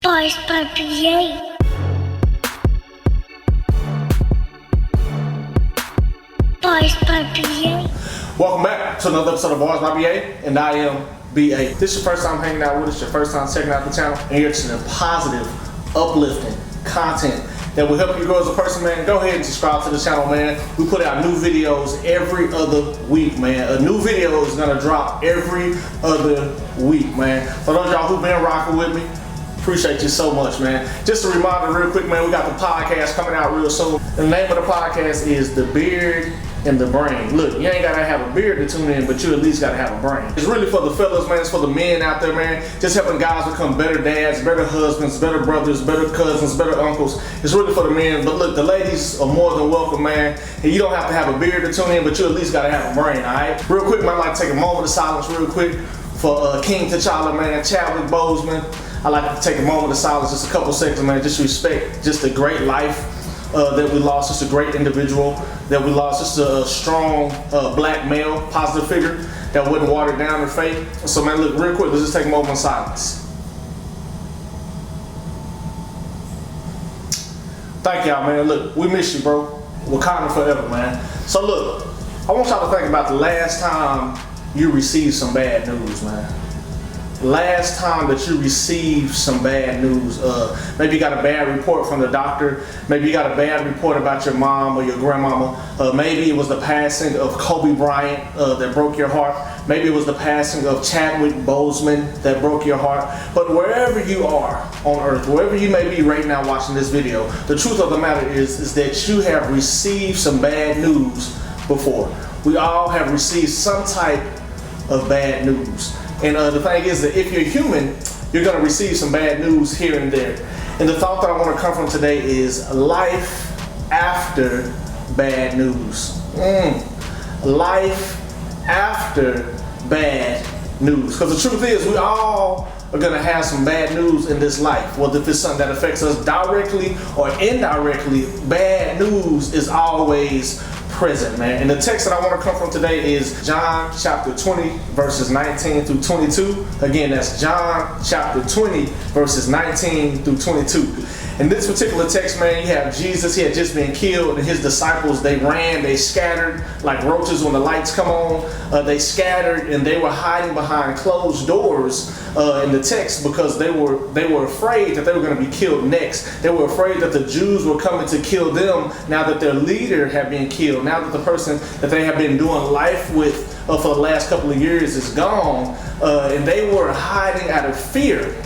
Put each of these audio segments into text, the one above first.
Boys by BA. Boys by BA. Welcome back to another episode of Boys by BA, and I am BA. This is your first time hanging out with us, your first time checking out the channel, and you're interested in positive, uplifting content that will help you grow as a person, man. Go ahead and subscribe to the channel, man. We put out new videos every other week, man. A new video is gonna drop every other week, man. For those of y'all who've been rocking with me, appreciate you so much, man. Just a reminder real quick, man, we got the podcast coming out real soon. The name of the podcast is The Beard and the Brain. Look, you ain't gotta have a beard to tune in, but you at least gotta have a brain. It's really for the fellas, man. It's for the men out there, man. Just helping guys become better dads, better husbands, better brothers, better cousins, better uncles. It's really for the men. But look, the ladies are more than welcome, man. And you don't have to have a beard to tune in, but you at least gotta have a brain, all right? Real quick, man, I'd like to take a moment of silence real quick for King T'Challa, man, Chadwick Boseman. I'd like to take a moment of silence, just a couple seconds, man, just respect just a great life that we lost, just a great individual that we lost, just a strong black male, positive figure that wouldn't water down their faith. So, man, look, real quick, let's just take a moment of silence. Thank y'all, man. Look, we miss you, bro. Wakanda forever, man. So, look, I want y'all to think about the last time you received some bad news, man. Last time that you received some bad news, maybe you got a bad report from the doctor, maybe you got a bad report about your mom or your grandmama, maybe it was the passing of Kobe Bryant that broke your heart, maybe it was the passing of Chadwick Boseman that broke your heart. But wherever you are on earth, wherever you may be right now watching this video, the truth of the matter is that you have received some bad news before. We all have received some type of bad news. And the thing is that if you're human, you're going to receive some bad news here and there. And the thought that I want to come from today is life after bad news. Life after bad news. Because the truth is, we all are going to have some bad news in this life. Whether if it's something that affects us directly or indirectly, bad news is always present, man. And the text that I want to come from today is John chapter 20 verses 19 through 22. Again, that's John chapter 20 verses 19 through 22. In this particular text, man, you have Jesus. He had just been killed, and his disciples, they ran, they scattered like roaches when the lights come on. They scattered, and they were hiding behind closed doors in the text because they were afraid that they were going to be killed next. They were afraid that the Jews were coming to kill them now that their leader had been killed, now that the person that they have been doing life with for the last couple of years is gone, and they were hiding out of fear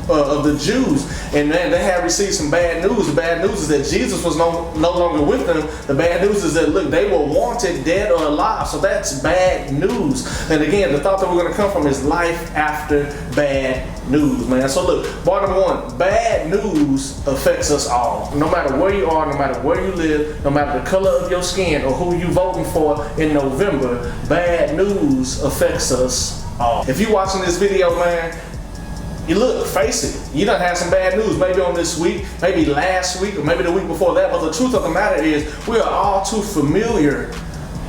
of the Jews. And man, they had received some bad news. The bad news is that Jesus was no longer with them. The bad news is that, look, they were wanted dead or alive. So that's bad news. And again, the thought that we're going to come from is life after bad news, man. So look, bottom one, bad news affects us all. No matter where you are, no matter where you live, no matter the color of your skin or who you voting for in November, bad news affects us all. If you're watching this video, man, you look, face it, you done had some bad news, maybe on this week, maybe last week, or maybe the week before that, but the truth of the matter is, we are all too familiar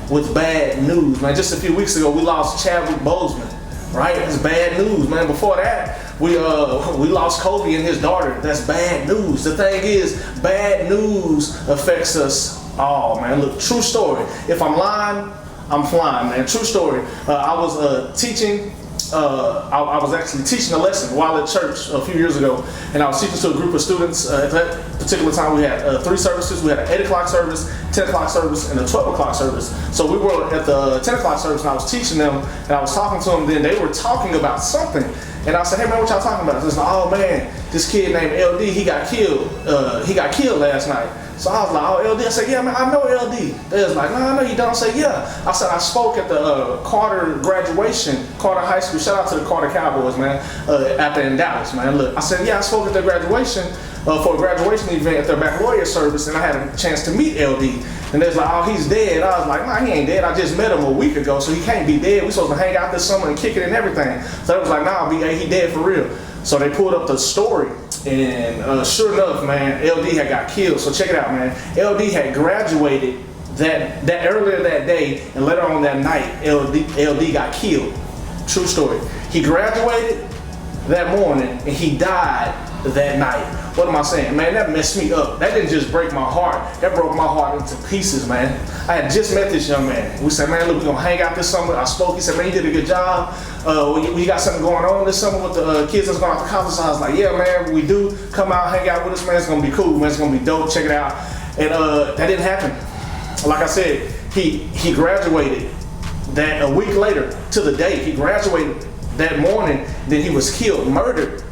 with bad news, man. Just a few weeks ago, we lost Chadwick Boseman, right? That's bad news, man. Before that, we lost Kobe and his daughter. That's bad news. The thing is, bad news affects us all, man. Look, true story. If I'm lying, I'm flying, man. True story. I was teaching. I was actually teaching a lesson while at church a few years ago, and I was teaching to a group of students. At that particular time, we had 3 services. We had an 8 o'clock service, 10 o'clock service, and a 12 o'clock service. So we were at the 10 o'clock service, and I was teaching them, and I was talking to them. Then they were talking about something, and I said, "Hey man, what y'all talking about?" They said, "Oh man, this kid named LD, he got killed. He got killed last night." So I was like, "Oh, LD?" I said, "Yeah, man, I know LD." They was like, "No, you don't." I said, "Yeah." I said, "I spoke at the Carter graduation, Carter High School. Shout out to the Carter Cowboys, man, out there in Dallas, man." Look, I said, "Yeah, I spoke at their graduation for a graduation event at their baccalaureate service, and I had a chance to meet LD." And they was like, "Oh, he's dead." I was like, "Nah, he ain't dead. I just met him a week ago, so he can't be dead. We supposed to hang out this summer and kick it and everything." So they was like, "Nah, BA, he dead for real." So they pulled up the story, and sure enough, man, LD had got killed. So check it out, man. LD had graduated that earlier that day, and later on that night, LD got killed. True story. He graduated that morning, and he died that night. What am I saying? Man, that messed me up. That didn't just break my heart. That broke my heart into pieces, man. I had just met this young man. We said, man, look, we're going to hang out this summer. I spoke. He said, man, you did a good job. We got something going on this summer with the kids that's going out to college. So I was like, yeah, man, we do. Come out, hang out with us, man. It's going to be cool, man. It's going to be dope. Check it out. And that didn't happen. Like I said, he graduated that a week later to the day. He graduated that morning. Then he was killed, murdered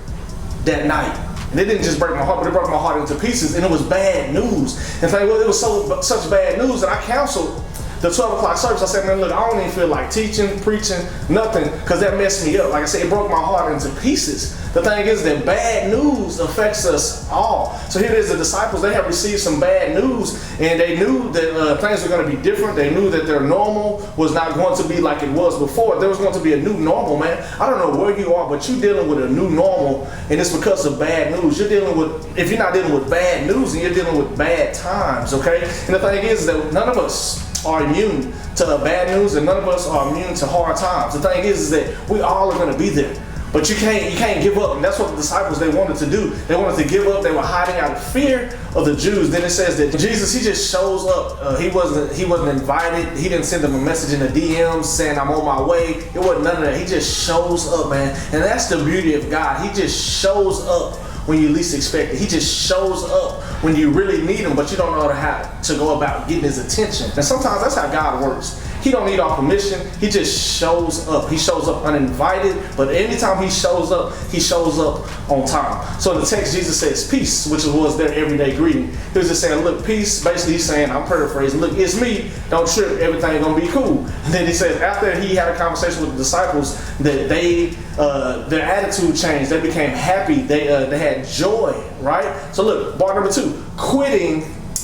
that night. And it didn't just break my heart, but it broke my heart into pieces. And it was bad news. And thank well, it was such bad news that I canceled the 12 o'clock service. I said, man, look, I don't even feel like teaching, preaching, nothing, because that messed me up. Like I said, it broke my heart into pieces. The thing is that bad news affects us all. So here it is, the disciples, they have received some bad news, and they knew that things were going to be different. They knew that their normal was not going to be like it was before. There was going to be a new normal, man. I don't know where you are, but you're dealing with a new normal, and it's because of bad news. You're dealing with, if you're not dealing with bad news, then you're dealing with bad times, okay? And the thing is that none of us are immune to bad news, and none of us are immune to hard times. The thing is that we all are going to be there. But you can't give up, and that's what the disciples, they wanted to do. They wanted to give up. They were hiding out of fear of the Jews. Then it says that Jesus, he just shows up. He wasn't invited. He didn't send them a message in the DMs saying I'm on my way. It wasn't none of that. He just shows up, man. And that's the beauty of God. He just shows up when you least expect it. He just shows up when you really need him, but you don't know how to go about getting his attention. And sometimes that's how God works. He don't need our permission. He just shows up. He shows up uninvited, but anytime he shows up on time. So in the text, Jesus says peace, which was their everyday greeting. He was just saying, look, peace. Basically, he's saying, I'm paraphrasing, look, it's me. Don't trip. Everything's going to be cool. And then he says, after he had a conversation with the disciples, that their attitude changed. They became happy. They had joy, right? So look, bar number 2, quitting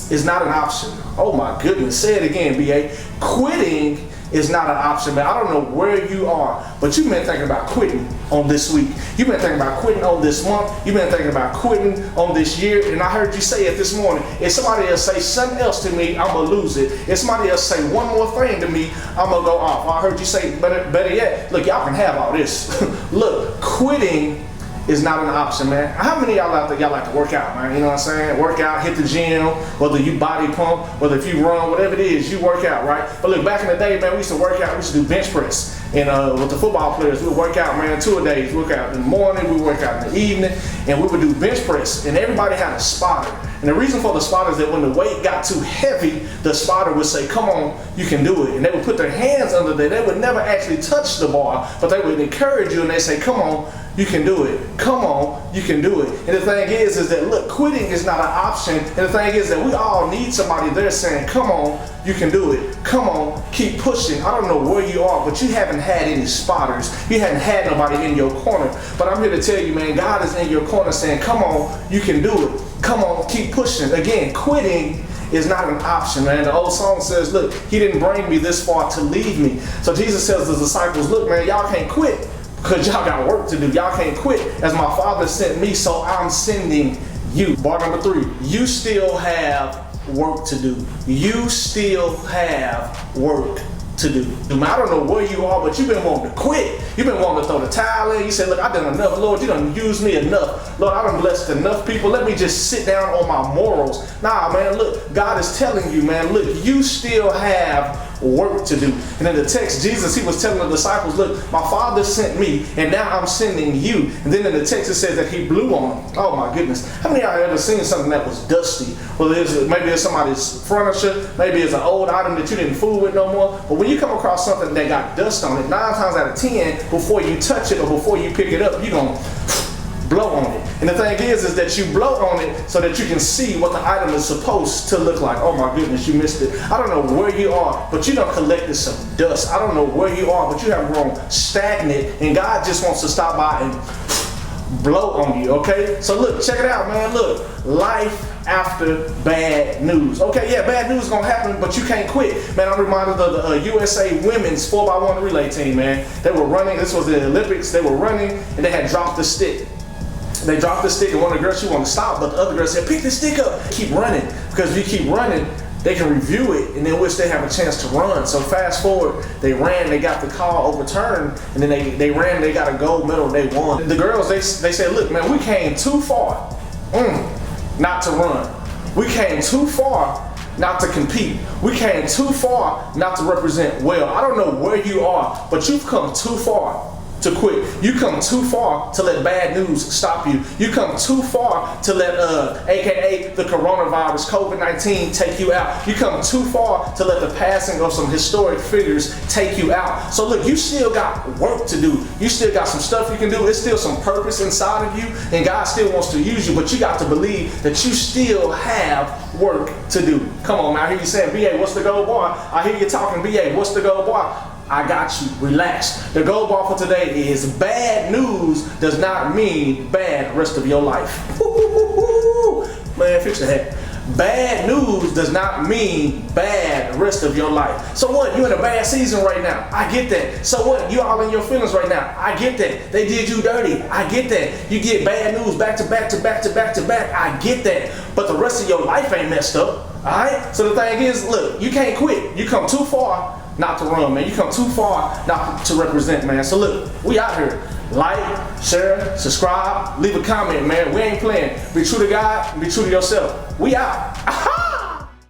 is not an option. Oh my goodness, say it again, BA. Quitting is not an option, man. I don't know where you are, but you've been thinking about quitting on this week. You've been thinking about quitting on this month. You've been thinking about quitting on this year. And I heard you say it this morning. If somebody else say something else to me, I'm going to lose it. If somebody else say one more thing to me, I'm going to go off. I heard you say, better yet, look, y'all can have all this. Look, quitting is not an option, man. How many of y'all out there, y'all like to work out, man? You know what I'm saying? Work out, hit the gym, whether you body pump, whether if you run, whatever it is, you work out, right? But look, back in the day, man, we used to work out, we used to do bench press. And with the football players, we would work out, man, 2 a days. We work out in the morning, we work out in the evening, and we would do bench press. And everybody had a spotter. And the reason for the spotter is that when the weight got too heavy, the spotter would say, come on, you can do it. And they would put their hands under there. They would never actually touch the bar, but they would encourage you and they say, come on, you can do it. Come on, you can do it. And the thing is that, look, quitting is not an option. And the thing is that we all need somebody there saying, come on, you can do it. Come on, keep pushing. I don't know where you are, but you haven't had any spotters. You haven't had nobody in your corner. But I'm here to tell you, man, God is in your corner saying, come on, you can do it. Come on, keep pushing. Again, quitting is not an option, man. The old song says, look, he didn't bring me this far to leave me. So Jesus tells the disciples, look, man, y'all can't quit because y'all got work to do. Y'all can't quit. As my Father sent me, so I'm sending you. Bar number 3, you still have work to do. You still have work to do. I don't know where you are, but you've been wanting to quit. You've been wanting to throw the towel in. You said, look, I've done enough. Lord, you done used me enough. Lord, I done blessed enough people. Let me just sit down on my morals. Nah, man, look, God is telling you, man, look, you still have work to do. And in the text, Jesus, he was telling the disciples, look, my Father sent me, and now I'm sending you. And then in the text, it says that he blew on them. Oh my goodness. How many of y'all ever seen something that was dusty? Well, maybe it's somebody's furniture, maybe it's an old item that you didn't fool with no more. But when you come across something that got dust on it, 9 times out of 10, before you touch it or before you pick it up, you're going to blow on it. And the thing is that you blow on it so that you can see what the item is supposed to look like. Oh my goodness, you missed it. I don't know where you are, but you done collected some dust. I don't know where you are, but you have grown stagnant, and God just wants to stop by and blow on you, okay? So look, check it out, man. Look, life after bad news. Okay, yeah, bad news is gonna happen, but you can't quit. Man, I'm reminded of the USA women's 4x1 relay team, man. They were running, this was the Olympics, they were running, and they had dropped the stick. They dropped the stick, and one of the girls, she wanted to stop, but the other girl said, pick the stick up, keep running, because if you keep running, they can review it and then wish they have a chance to run. So fast forward, they ran, they got the call overturned, and then they ran, they got a gold medal, they won. The girls, they said, look, man, we came too far not to run. We came too far not to compete. We came too far not to represent well. I don't know where you are, but you've come too far to quit. You come too far to let bad news stop you. You come too far to let AKA the coronavirus, COVID-19 take you out. You come too far to let the passing of some historic figures take you out. So look, you still got work to do. You still got some stuff you can do. It's still some purpose inside of you, and God still wants to use you, but you got to believe that you still have work to do. Come on, man. I hear you saying, BA, what's the goal, boy? I hear you talking, BA, what's the goal, boy? I got you. Relax. The goal ball for today is bad news does not mean bad rest of your life. Man, fix the head. Bad news does not mean bad rest of your life. So what? You in a bad season right now. I get that. So what? You all in your feelings right now. I get that. They did you dirty. I get that. You get bad news back to back to back to back to back. I get that. But the rest of your life ain't messed up. Alright? So the thing is, look, you can't quit. You come too far not to run, man. You come too far not to represent, man. So look, we out here. Like, share, subscribe, leave a comment, man. We ain't playing. Be true to God, be true to yourself. We out.